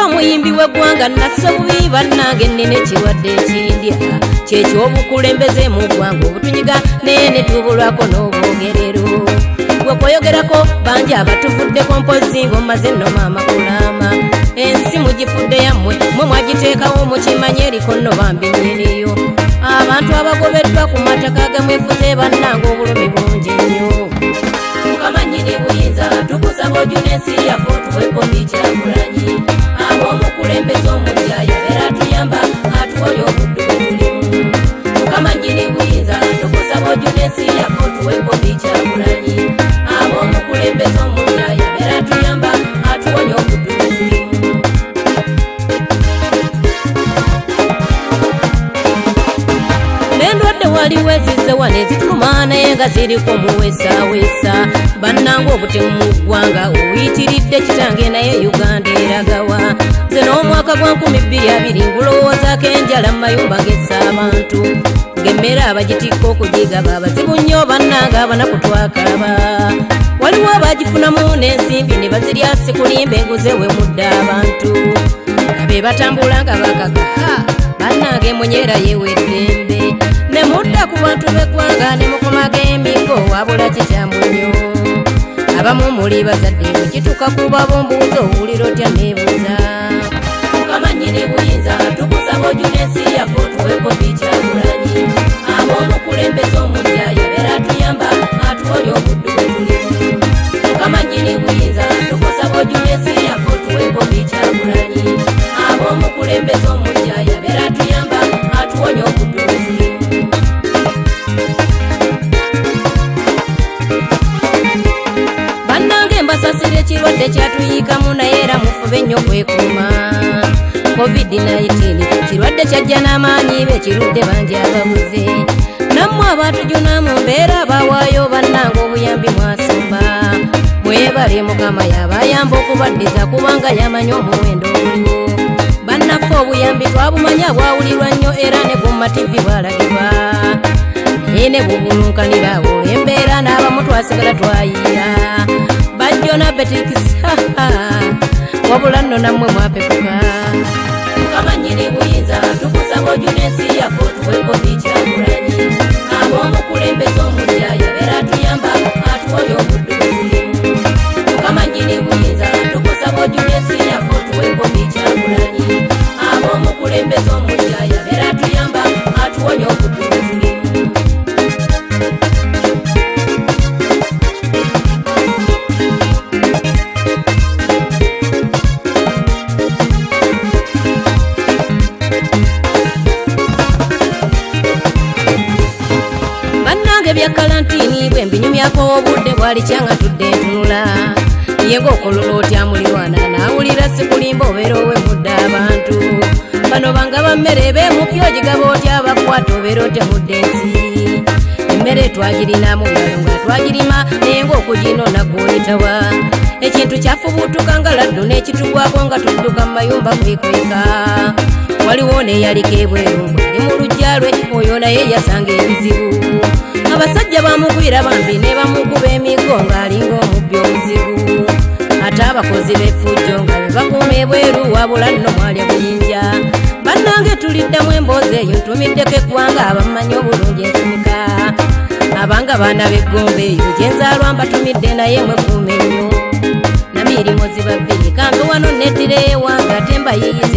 Omuyimbi w'eggwanga nassobubi bannange nnina ekirwadde ekindya kyekyobukulembeze mu ggwanga obutunyiga naye ne tubulwako n'obwogerero gwe kweyogerako bangi abatuvuddeko mpozi ng'omaze nnoma amakulaama ensi mugifudde yammwe mwe mwagiteekawo mukimanye eriko nno bambi nnyiniyo abantu abagobeddwa ku mataka gamwefuze bannange obulumi bungi nnyo Mukama nnyini buyinza tukusaba ojjuna ensi yaffe otuweko Kyagulanyi omukulembeze omujja yabeera atuyamba atuwonya obuddu bwe tulimu Mukama nnyini buyinza tukusaba ojjuna ensi yaffe otuweko Kyagulanyi omukulembeze omujja yabeera atuyamba atuwonya obuddu bwe tulimu n'endwadde waliwo ezizze wano ezituluma naye nga ziriko muweesaweesa bannange obutemu mu ggwanga obuyitiridde kitange naye Uganda eragawa nze n'omwaka gwa 2020 ngulowoozaako enjala mu mayumba gessa abantu ng'emmere abagitikka okugigaba abazibu nnyo bannange abanaku twakaaba waliwo abagifunamu n'ensimbi ne bazirya sikulimba enguze we mudda abantu nga be batambula nga bakaka bannange munyera yeweddembe ne mudda ku bantu b'eggwanga ne mukomaga emigo wabula kikyamunyo abamu muli bazadde mukituuka kuba bombuuza owulira otya neebuuza Mukama nnyini buyinza tukusaba ojjuna ensi yaffe otuweko Kyagulanyi omukulembeze omujja yabeera atuyamba atuwonya obuddu bwe tulimu Mukama nnyini buyinza tukusaba ojjuna ensi yaffe otuweko Kyagulanyi omukulembeze omujja yabeera atuyamba atuwonya obuddu bwe tulimu bannange mbasasira ekirwadde kyatuyiikamu naye era mufube nnyo kwekuuma COVID-19 kirwadde kyajja n'amaanyi be kirudde bangi ababuze nammwe abatujuna mu mbeera bawaayo bannange obuyambi mwasomba mwebale Mukama yabayamba okubaddiza kubanga yamanya omuwendo oguliwo bannaffe obuyambi twabumanya bwawulirwa nnyo era ne ku mativi bwalagibwa naye ne bubulunkanirawo embeera n'abamu twasigala twayiira bajjona betikisi wabula nno nammwe mwapekuka Mukama nnyini buyinza tukusaba ojjuna ensi yaffe otuweko Kyagulanyi omukulembeze omujja yabeera atuyamba atuwonya obuddu bwe tulimu Mukama nnyini buyinza tukusaba ojjuna ensi yaffe otuweko Kyagulanyi omukulembeze omujja yabeera atuyamba atuwonya obuddu bwe tulimu bya kalantini bwe mbinyumyako obudde bwali kyanga tudde ntunula yenga okolola otya mulirwana naawulira sikulimba obeera owemudde abantu bano banga bammere beemupya ogigaba otya bakwata obeera otemudde ensi emmere twagirina mu byalo nga twagirima naye ng'okuginona gw'oyitawa ekintu kyafubutuka nga laddu n'ekitugwako nga tudduka mu mayumba kwekweka waliwo neyaliko ebweru ali mu luggya lwe oyo naye yasanga ebizibu abasajja bamugwira bambi ne bamukuba emigo ng'alinga omubbi omuzibu ate abakozi b'effujjo nga be bakuuma ebweru wabula nno mwalya buyinja bannange tuliddamu emboozi eyo ntumiddeko eggwanga abamanyi obulungi ensumika abanga baana b'eggomba eyo gyenzaalwa mbatumidde naye mwekuuma ennyo namirimo zibabbiri kambe wano neddira ewanga tembayiyiza